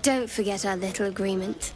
Don't forget our little agreement.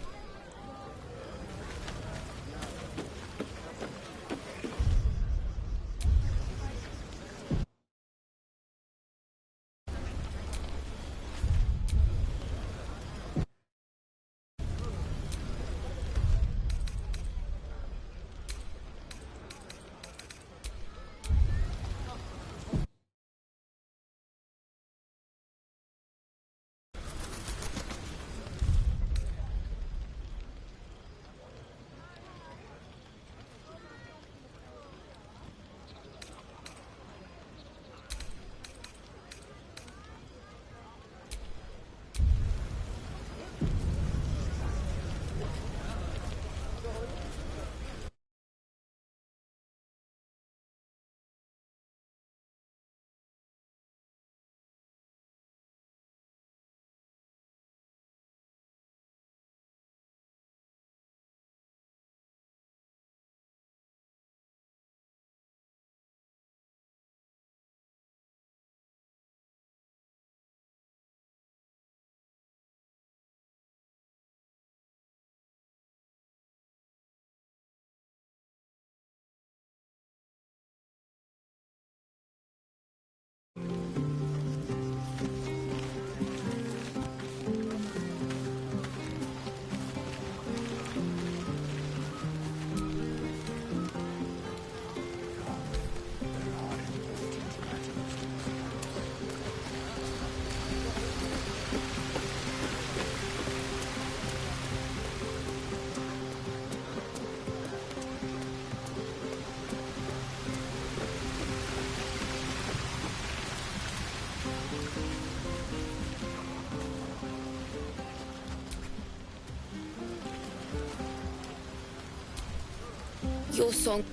Your song.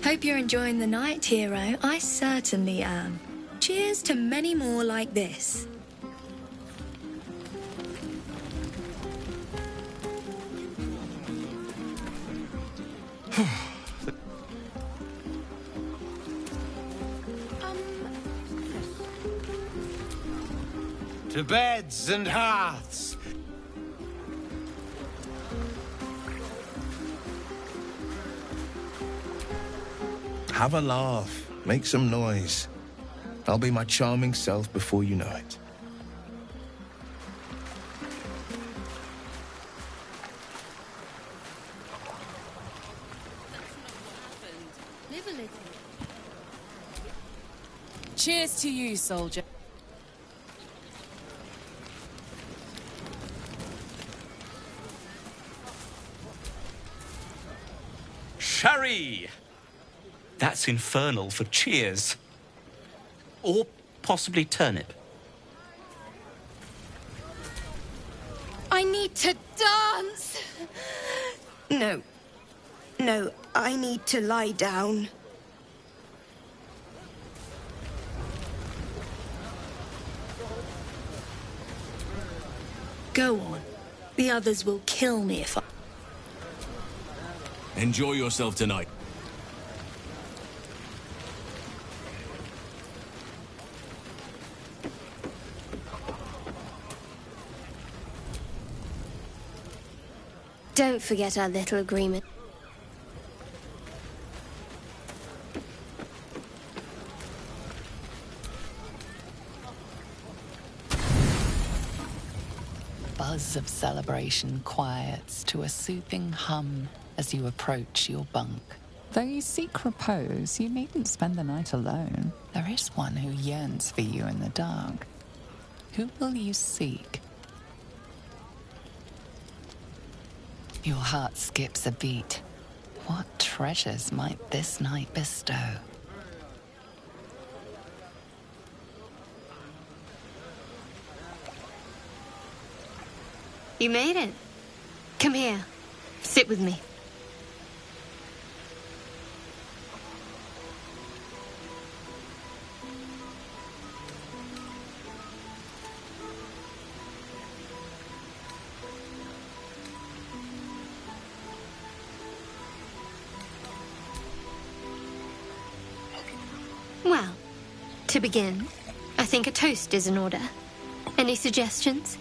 Hope you're enjoying the night, hero. I certainly am. Cheers to many more like this. To beds and hearths. Have a laugh. Make some noise. I'll be my charming self before you know it. Cheers to you, soldier. Sherry! That's infernal for cheers. Or possibly turnip. I need to dance! No. No, I need to lie down. Go on. The others will kill me if I... Enjoy yourself tonight. Don't forget our little agreement. Buzz of celebration quiets to a soothing hum as you approach your bunk. Though you seek repose, you needn't spend the night alone. There is one who yearns for you in the dark. Who will you seek? Your heart skips a beat. What treasures might this night bestow? You made it. Come here. Sit with me. Well, to begin, I I think a toast is in order. Any suggestions?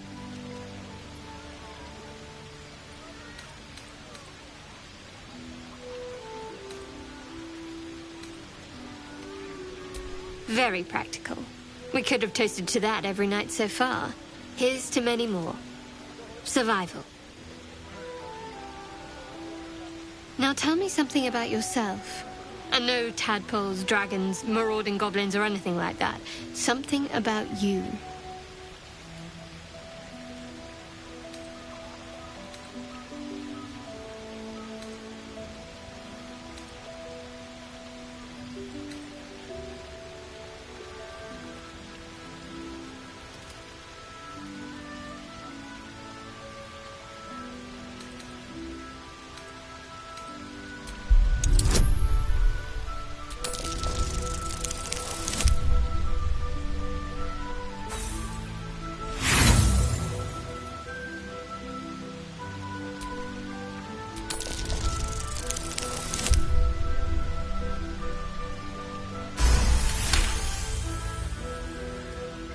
Very practical. We could have toasted to that every night so far. Here's to many more. Survival. Now tell me something about yourself. And no tadpoles, dragons, marauding goblins, or anything like that. Something about you.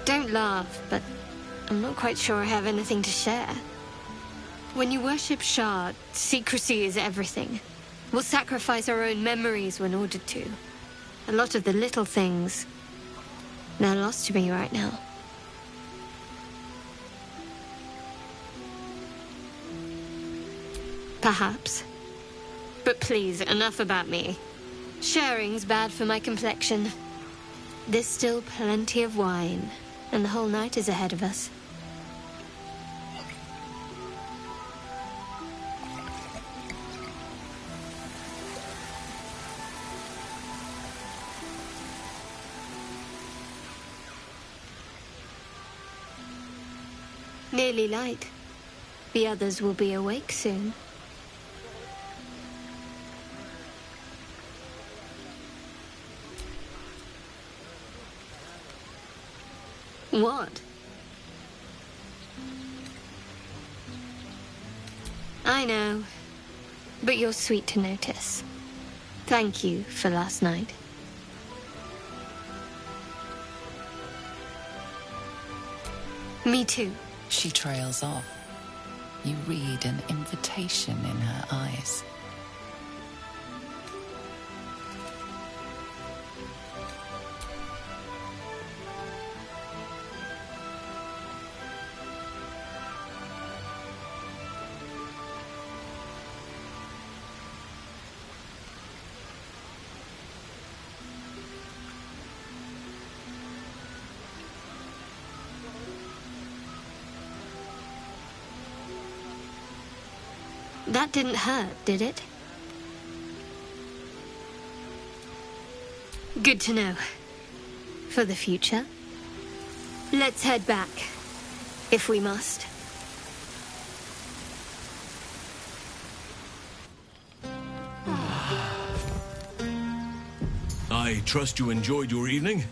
Don't laugh, but I'm not quite sure I have anything to share. When you worship Shard, secrecy is everything. We'll sacrifice our own memories when ordered to. A lot of the little things, they're lost to me right now. Perhaps. But please, enough about me. Sharing's bad for my complexion. There's still plenty of wine, and the whole night is ahead of us. Nearly light. The others will be awake soon. What? I know, but you're sweet to notice. Thank you for last night. Me too. She trails off. You read an invitation in her eyes. That didn't hurt, did it? Good to know. For the future. Let's head back, if we must. I trust you enjoyed your evening.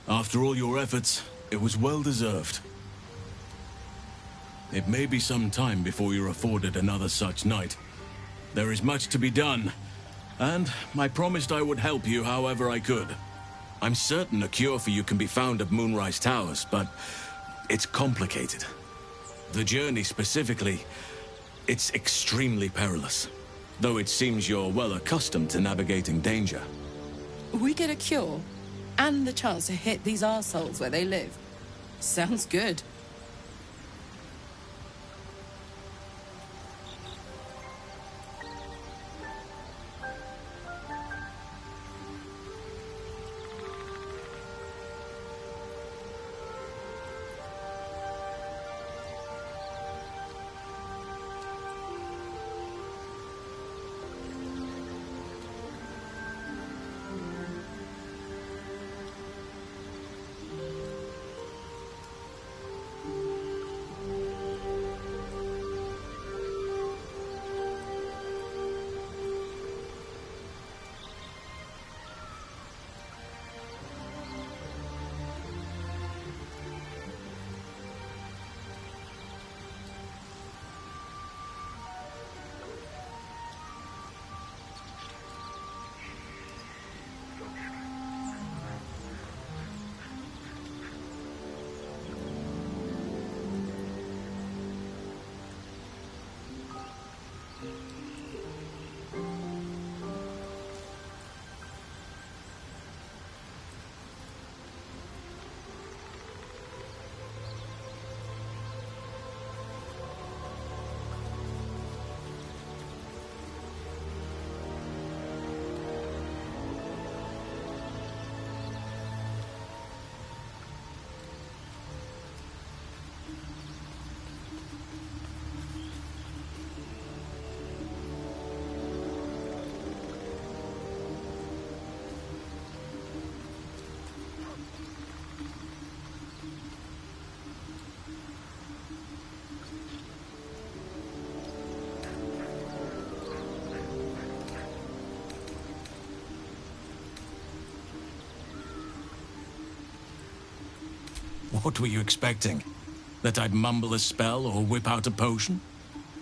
After all your efforts, it was well deserved. It may be some time before you're afforded another such night. There is much to be done, and I promised I would help you however I could. I'm certain a cure for you can be found at Moonrise Towers, but it's complicated. The journey specifically, it's extremely perilous, though it seems you're well accustomed to navigating danger. We get a cure and the chance to hit these arseholes where they live. Sounds good. What were you expecting? That I'd mumble a spell or whip out a potion?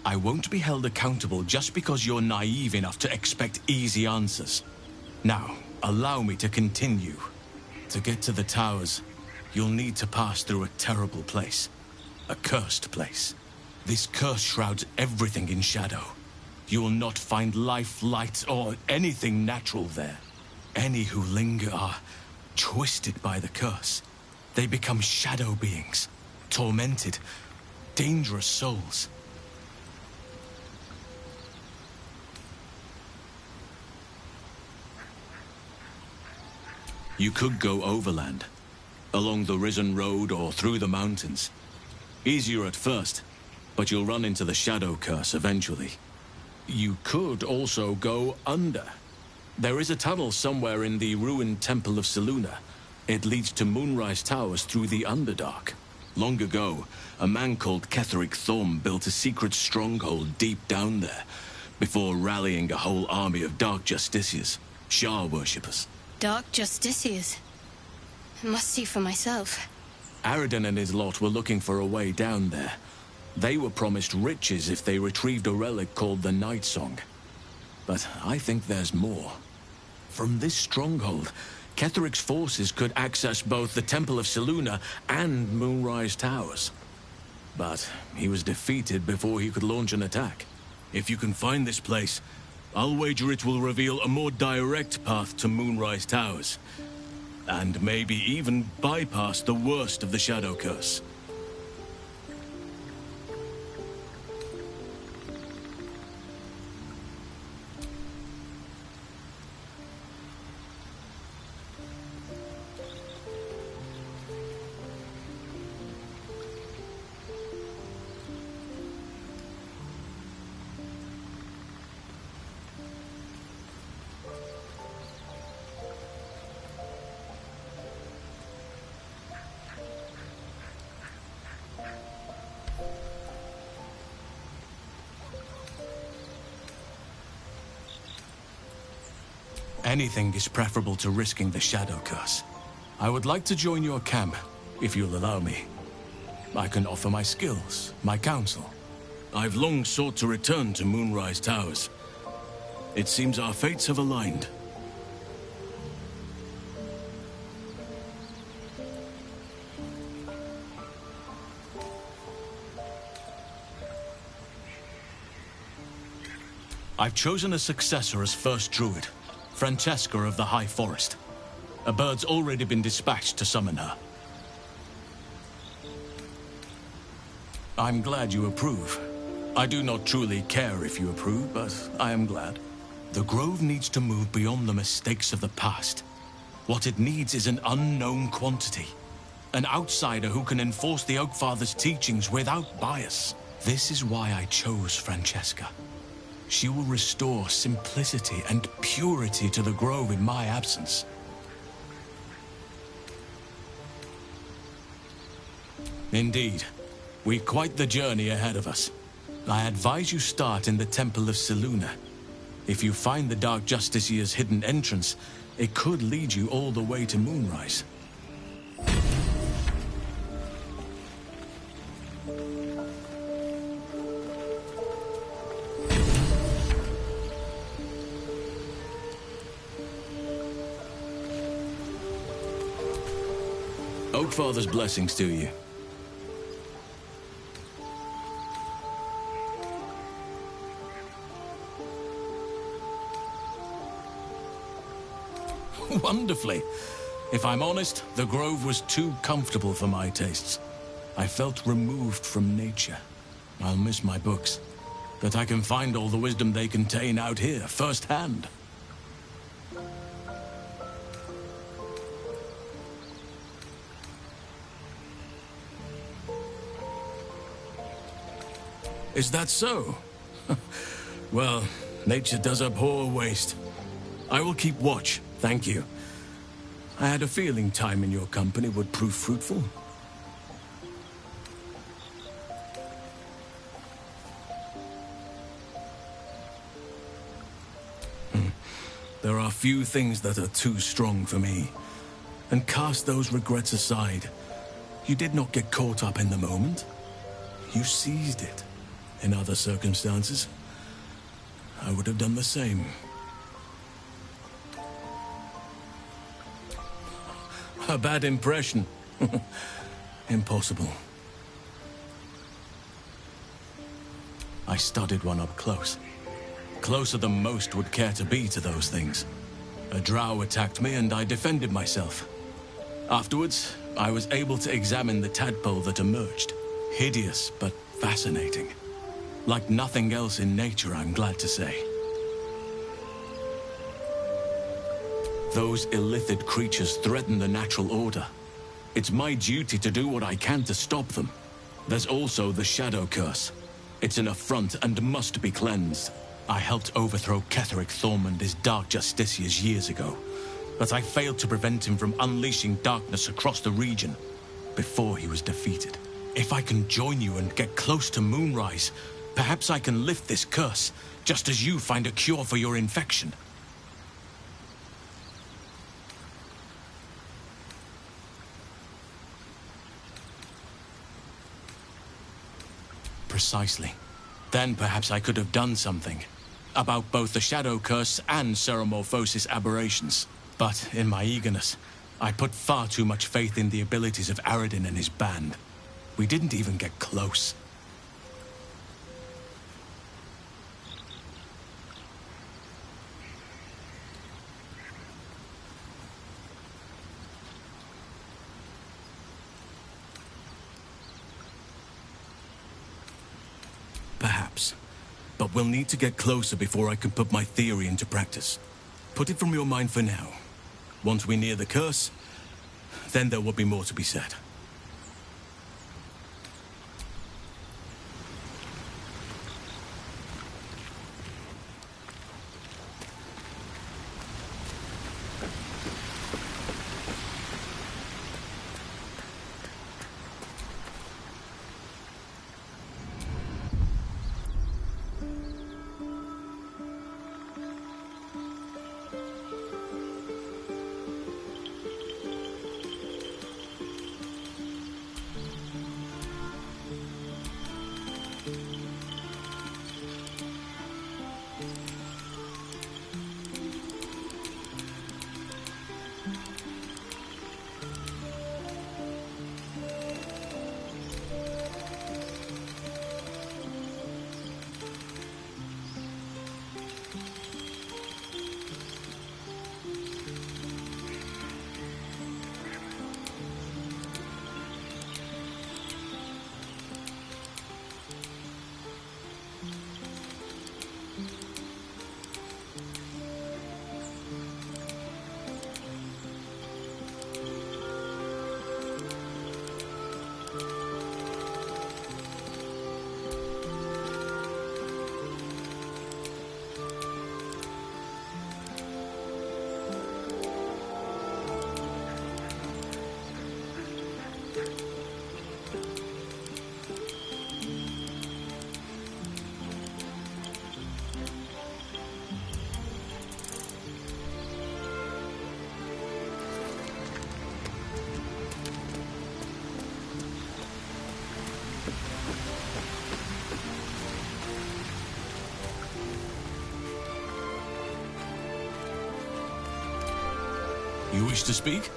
I won't be held accountable just because you're naive enough to expect easy answers. Now, allow me to continue. To get to the towers, you'll need to pass through a terrible place. A cursed place. This curse shrouds everything in shadow. You will not find life, light, or anything natural there. Any who linger are twisted by the curse. They become shadow beings, tormented, dangerous souls. You could go overland, along the Risen Road or through the mountains. Easier at first, but you'll run into the shadow curse eventually. You could also go under. There is a tunnel somewhere in the ruined Temple of Selûne. It leads to Moonrise Towers through the Underdark. Long ago, a man called Ketheric Thorm built a secret stronghold deep down there, before rallying a whole army of Dark Justiciars, Shah worshippers. Dark Justiciars. I must see for myself. Aradin and his lot were looking for a way down there. They were promised riches if they retrieved a relic called the Night Song. But I think there's more. From this stronghold, Ketheric's forces could access both the Temple of Selûne and Moonrise Towers. But he was defeated before he could launch an attack. If you can find this place, I'll wager it will reveal a more direct path to Moonrise Towers. And maybe even bypass the worst of the Shadow Curse. Anything is preferable to risking the Shadow Curse. I would like to join your camp, if you'll allow me. I can offer my skills, my counsel. I've long sought to return to Moonrise Towers. It seems our fates have aligned. I've chosen a successor as first druid. Francesca of the High Forest. A bird's already been dispatched to summon her. I'm glad you approve. I do not truly care if you approve, but I am glad. The Grove needs to move beyond the mistakes of the past. What it needs is an unknown quantity. An outsider who can enforce the Oakfather's teachings without bias. This is why I chose Francesca. She will restore simplicity and purity to the Grove in my absence. Indeed, we've quite the journey ahead of us. I advise you start in the Temple of Selûne. If you find the Dark Justiciar's hidden entrance, it could lead you all the way to Moonrise. Oakfather's blessings to you. Wonderfully. If I'm honest, the Grove was too comfortable for my tastes. I felt removed from nature. I'll miss my books, but I can find all the wisdom they contain out here, firsthand. Is that so? Well, nature does abhor waste. I will keep watch, thank you. I had a feeling time in your company would prove fruitful. There are few things that are too strong for me. And cast those regrets aside. You did not get caught up in the moment. You seized it. In other circumstances, I would have done the same. A bad impression. Impossible. I studied one up close. Closer than most would care to be to those things. A drow attacked me and I defended myself. Afterwards, I was able to examine the tadpole that emerged. Hideous, but fascinating. Like nothing else in nature, I'm glad to say. Those illithid creatures threaten the natural order. It's my duty to do what I can to stop them. There's also the Shadow Curse. It's an affront and must be cleansed. I helped overthrow Ketheric Thormund, his Dark Justiciars, years ago. But I failed to prevent him from unleashing darkness across the region before he was defeated. If I can join you and get close to Moonrise, perhaps I can lift this curse, just as you find a cure for your infection. Precisely. Then perhaps I could have done something about both the Shadow Curse and Ceremorphosis aberrations. But in my eagerness, I put far too much faith in the abilities of Aradin and his band. We didn't even get close. Perhaps. But we'll need to get closer before I can put my theory into practice. Put it from your mind for now. Once we near the curse, then there will be more to be said. You wish to speak?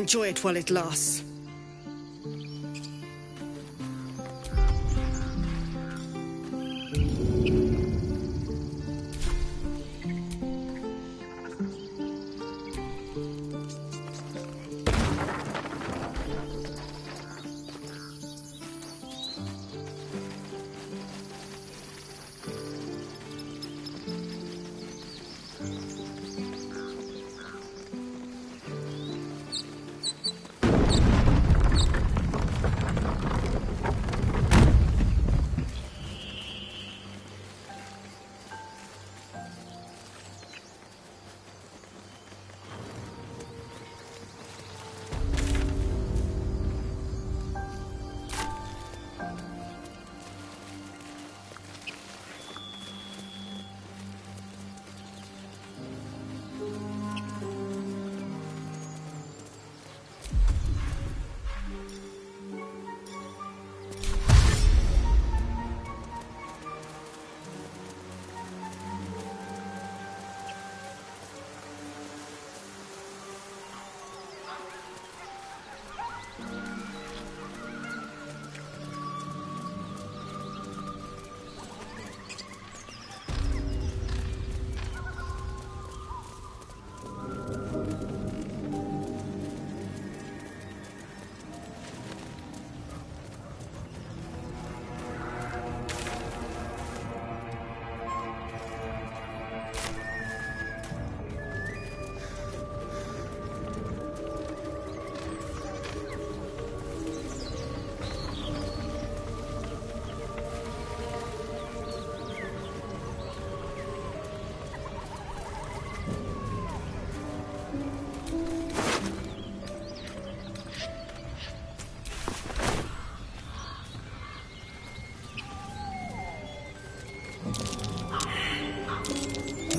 Enjoy it while it lasts.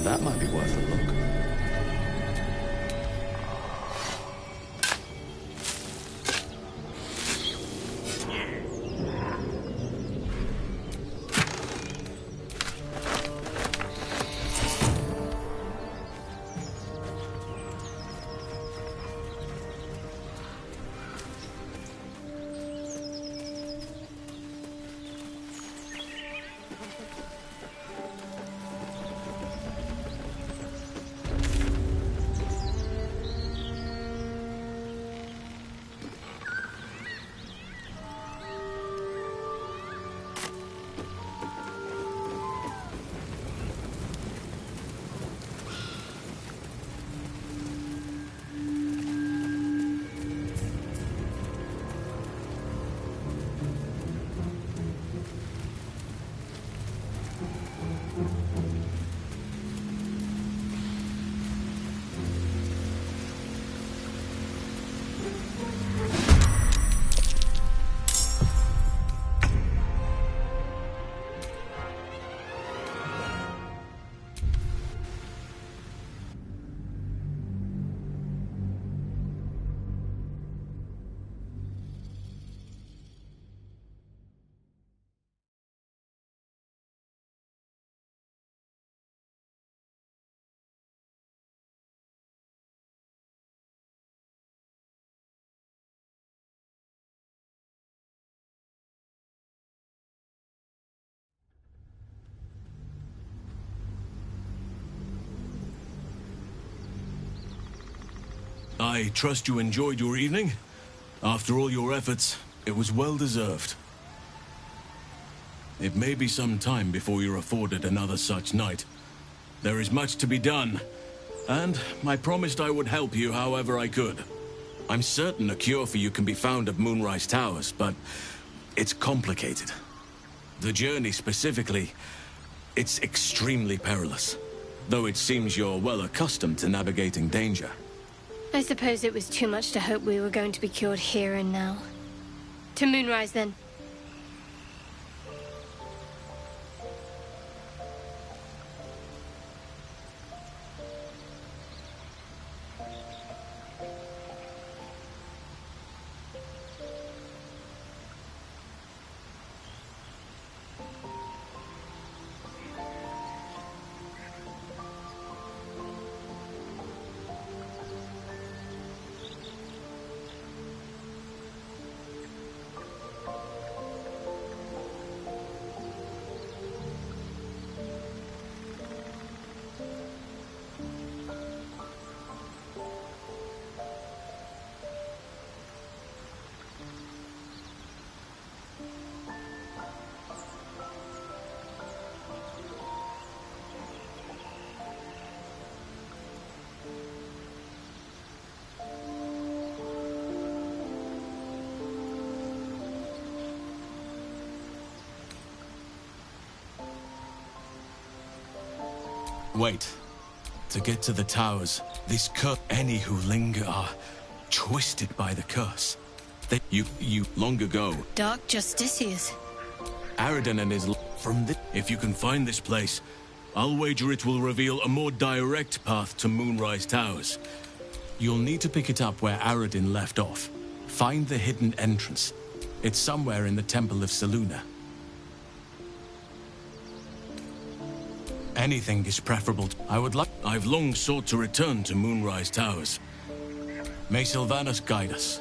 That might be worth a look. I trust you enjoyed your evening. After all your efforts, it was well deserved. It may be some time before you're afforded another such night. There is much to be done, and I promised I would help you however I could. I'm certain a cure for you can be found at Moonrise Towers, but it's complicated. The journey specifically, it's extremely perilous, though it seems you're well accustomed to navigating danger. I suppose it was too much to hope we were going to be cured here and now. To Moonrise, then. Wait. To get to the towers, this curse, any who linger are twisted by the curse. You long ago. Dark Justiciars. Aradin and his from this. If you can find this place, I'll wager it will reveal a more direct path to Moonrise Towers. You'll need to pick it up where Aradin left off. Find the hidden entrance. It's somewhere in the Temple of Selûne. Anything is preferable. I've long sought to return to Moonrise Towers. May Sylvanas guide us.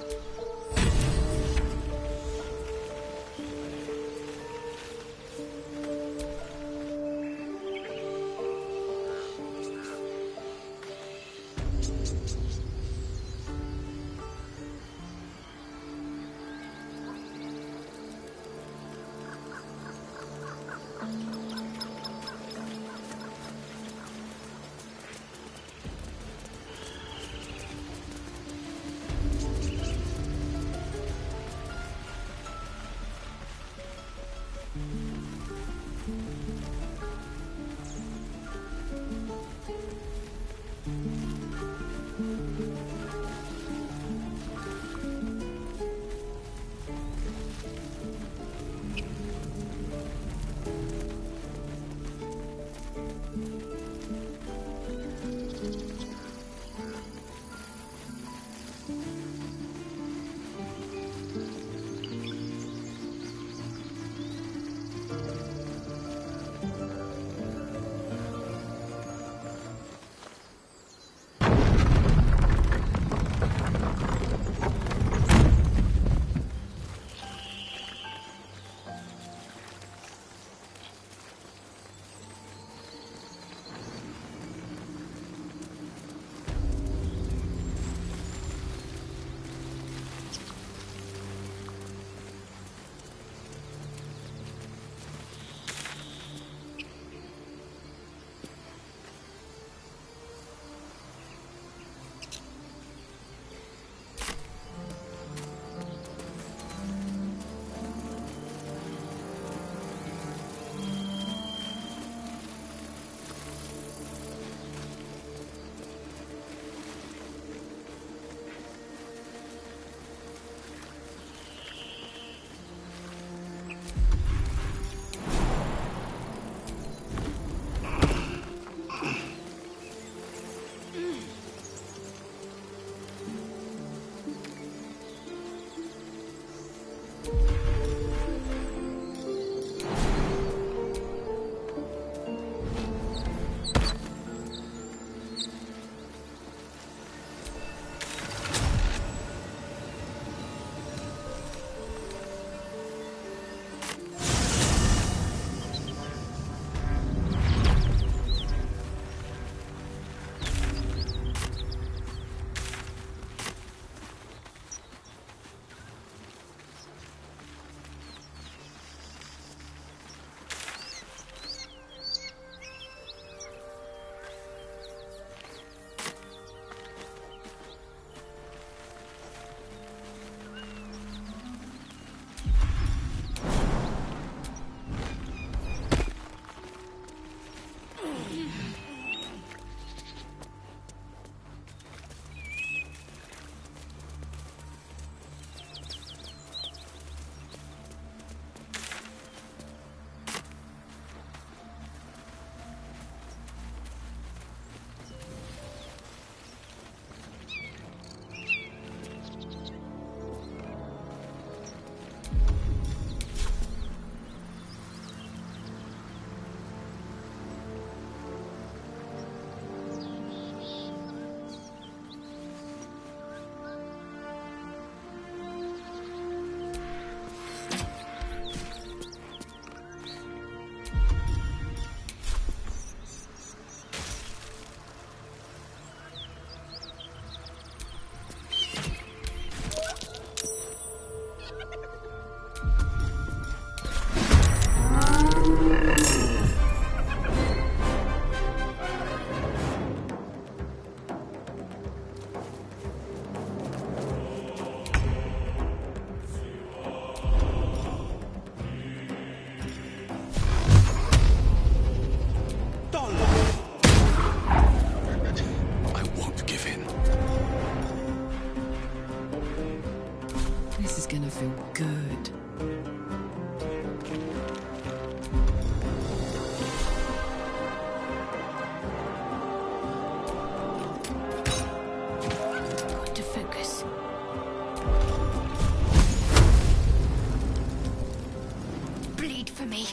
me.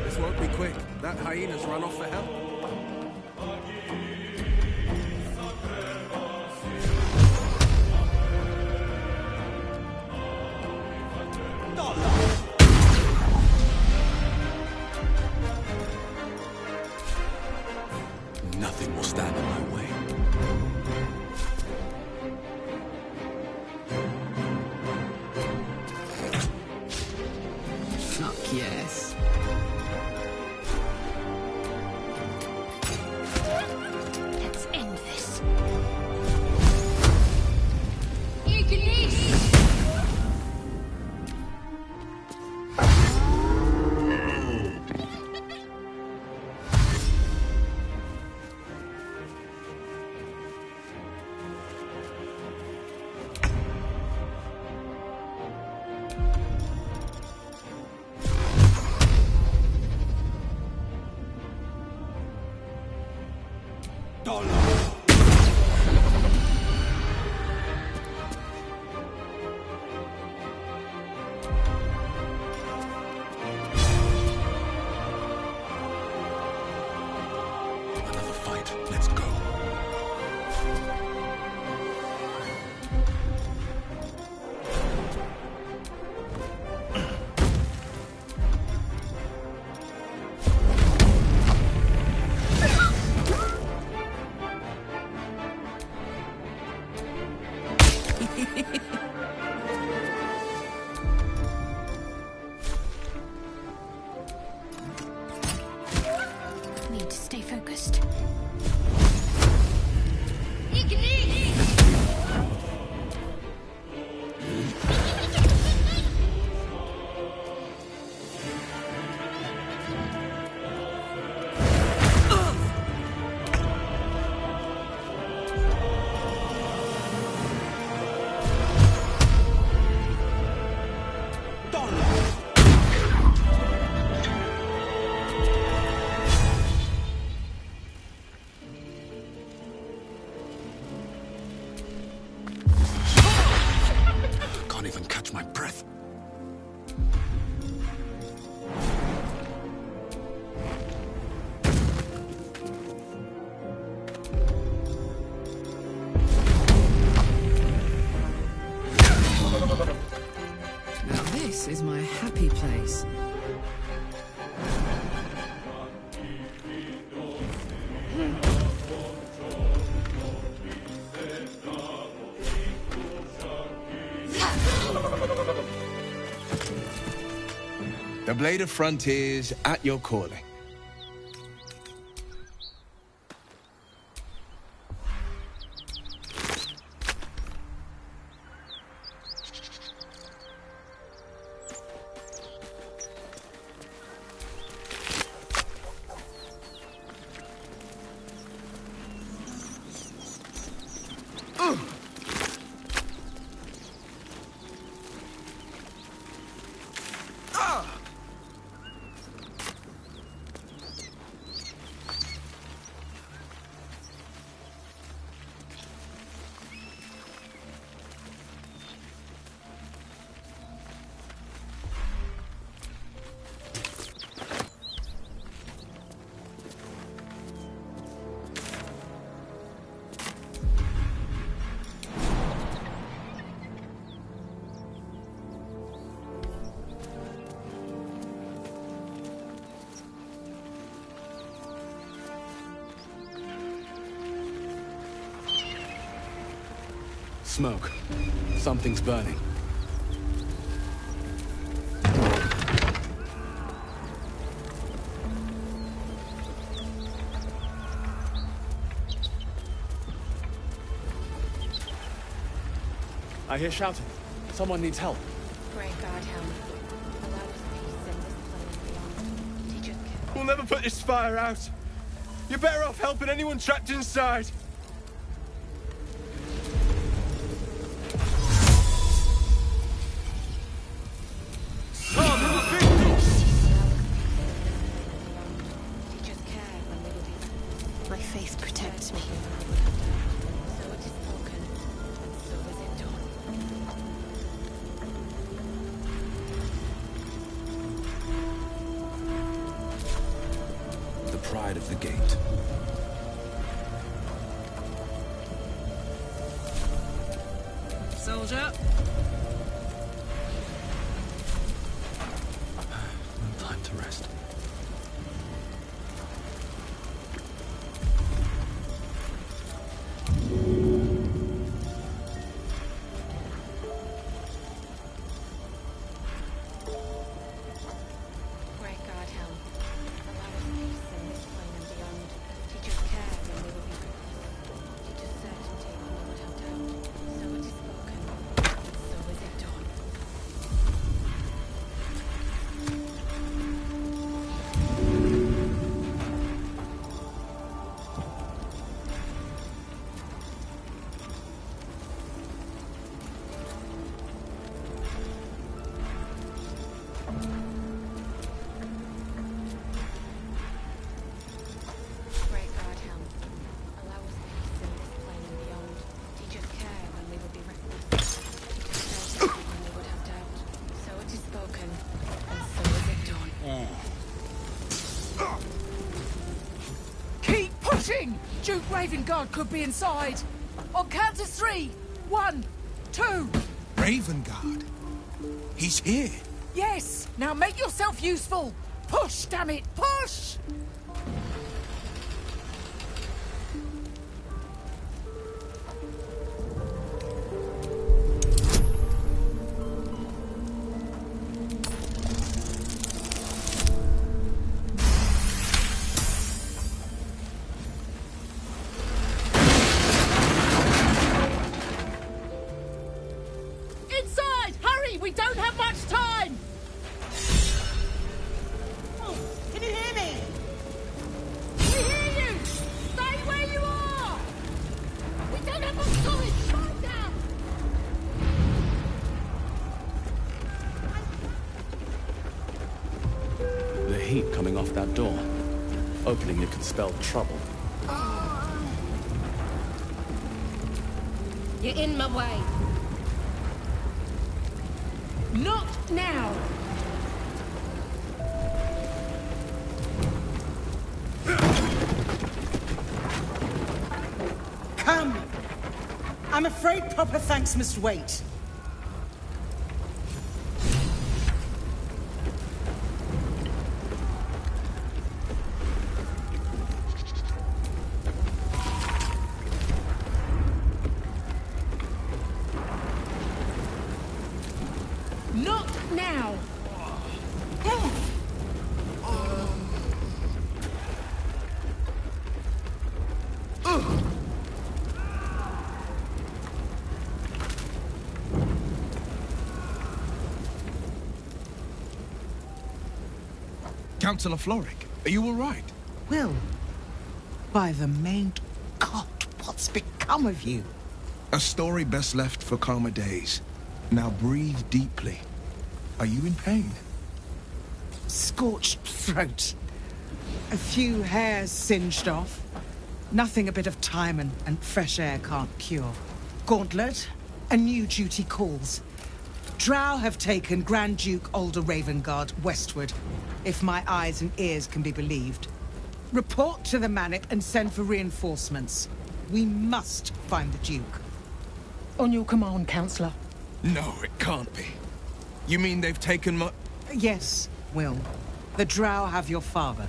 This won't be quick. That hyena's run off for help. Nothing will stand in my way. Fuck yes. Let's end this. Another fight. Let's go. Need to stay focused. Can't even catch my breath. Now this is my happy place. The Blade of Frontiers at your calling. Smoke. Something's burning. I hear shouting. Someone needs help. Great God, help. Allow us peace in this plane and beyond. Teach us care. We'll never put this fire out. You're better off helping anyone trapped inside. faith protects me. So it is spoken, and so is it done. The pride of the gate. Soldier. No time to rest. Great God, Helm. Allow us peace in this plane and beyond. Teach us care when we will be reckless. Teach us certainty when we would have doubt. So it is spoken, and so is it done. Great God, Helm. Allow us peace in this plane and beyond. Teach us care when we will be reckless. Teach us certainty when we would have doubt. So it is spoken, and so is it done. Keep pushing! Duke Ravengard could be inside. On count to 3. 1, 2. Ravengard? He's here. Yes! Now make yourself useful! Push, damn it! Push! Inside! Hurry! We don't have much time! Can you hear me? We hear you! Stay where you are! We don't have much time! Fight down! The heat coming off that door. Opening it could spell trouble. You're in my way. Not now! Come. I'm afraid proper thanks must wait. Not now! Councillor Floric, are you all right? Will, by the main God, what's become of you? A story best left for calmer days. Now breathe deeply. Are you in pain? Scorched throat. A few hairs singed off. Nothing a bit of time and fresh air can't cure. Gauntlet, a new duty calls. Drow have taken Grand Duke Alder Ravengard westward, if my eyes and ears can be believed. Report to the Manip and send for reinforcements. We must find the Duke. On your command, Councillor. No, it can't be. You mean they've taken my... Yes, Will. The Drow have your father.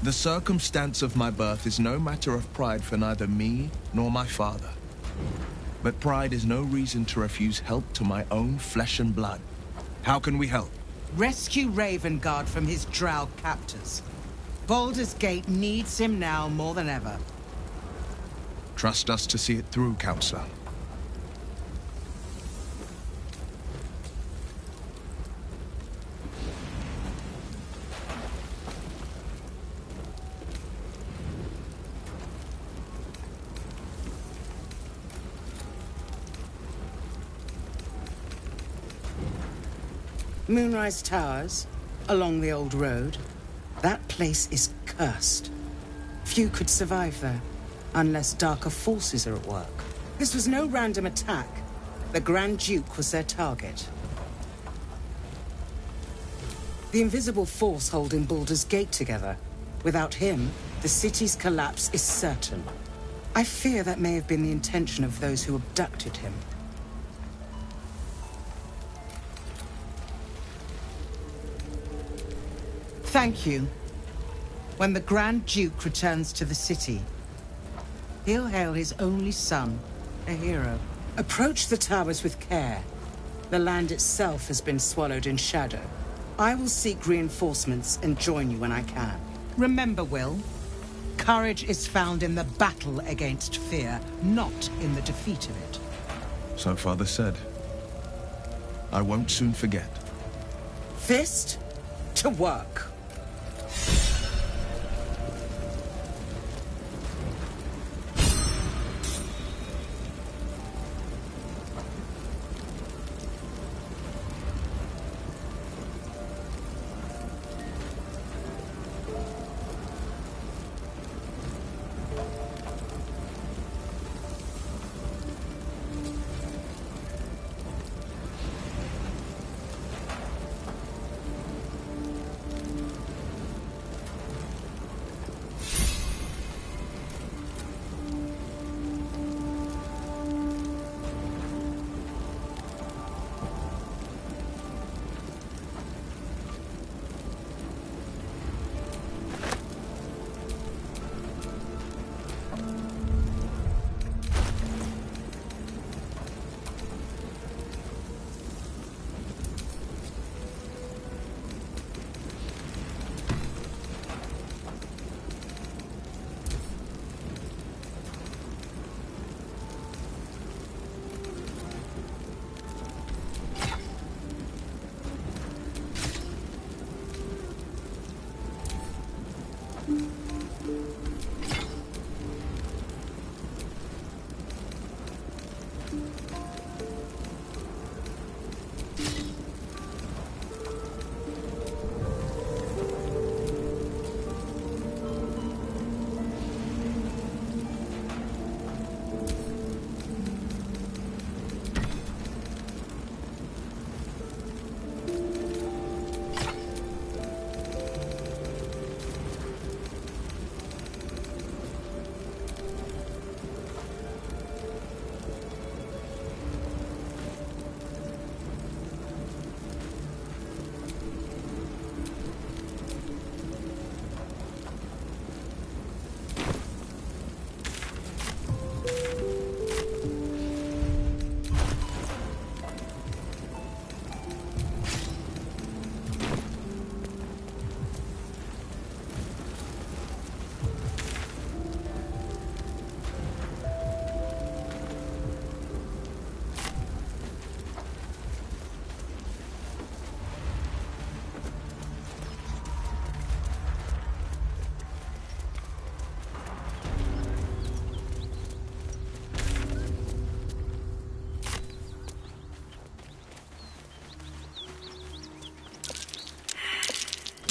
The circumstance of my birth is no matter of pride for neither me nor my father. But pride is no reason to refuse help to my own flesh and blood. How can we help? Rescue Ravengard from his Drow captors. Baldur's Gate needs him now more than ever. Trust us to see it through, Councillor. Moonrise Towers, along the old road. That place is cursed. Few could survive there, unless darker forces are at work. This was no random attack. The Grand Duke was their target. The invisible force holding Baldur's Gate together. Without him, the city's collapse is certain. I fear that may have been the intention of those who abducted him. Thank you. When the Grand Duke returns to the city, he'll hail his only son, a hero. Approach the towers with care. The land itself has been swallowed in shadow. I will seek reinforcements and join you when I can. Remember, Will, courage is found in the battle against fear, not in the defeat of it. So Father said. I won't soon forget. Fist to work.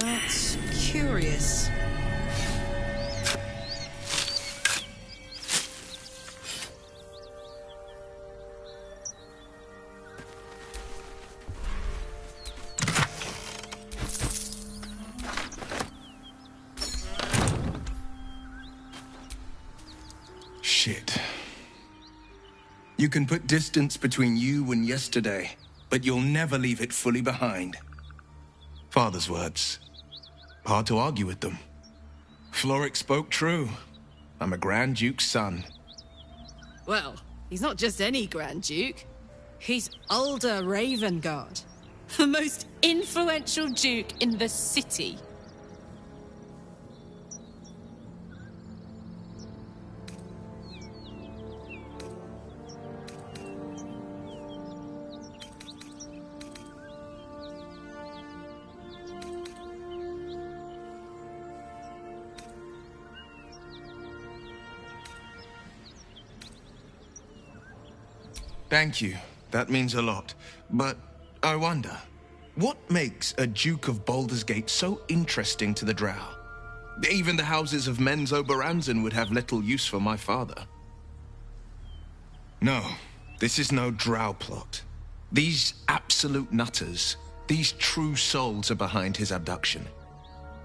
That's curious. Shit. You can put distance between you and yesterday, but you'll never leave it fully behind. Father's words. Hard to argue with them. Floric spoke true. I'm a Grand Duke's son. Well, he's not just any Grand Duke. He's Baldur Ravengard, the most influential Duke in the city. Thank you. That means a lot. But I wonder, What makes a Duke of Baldur's Gate so interesting to the Drow? Even the houses of Men's Oberamsden would have little use for my father. No, this is no Drow plot. These absolute nutters, these true souls are behind his abduction.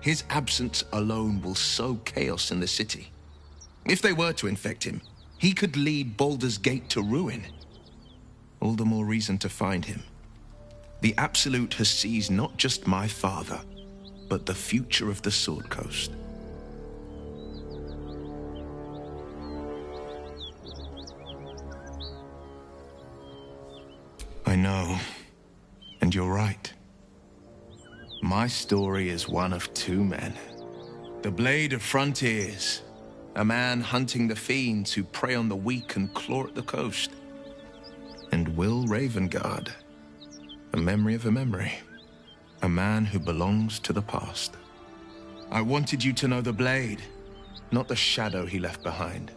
His absence alone will sow chaos in the city. If they were to infect him, he could lead Baldur's Gate to ruin. All the more reason to find him. The Absolute has seized not just my father, but the future of the Sword Coast. I know, and you're right. My story is one of two men. The Blade of Frontiers, a man hunting the fiends who prey on the weak and claw at the coast. And Will Ravengard, a memory of a memory, a man who belongs to the past. I wanted you to know the Blade, not the shadow he left behind.